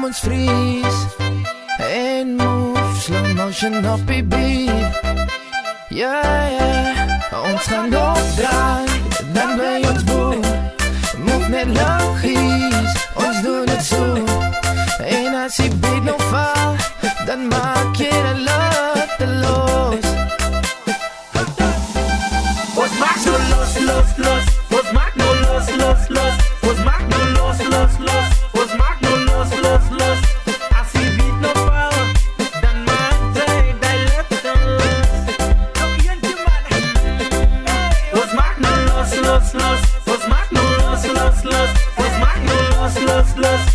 ons freeze en move slow motion op die beat. Ons gaan opdraai, dan bly ons boem. Move net logisch, ons doen het zo. En als die beat nog val, dan maak je de los. Ons maakt no los. Ons maakt no los. Ons maakt no los. Ons maakt no los. Als die beat nog val, dan maakt hij de los. Ons maakt no los. Ons maakt no los. Ons maakt no los.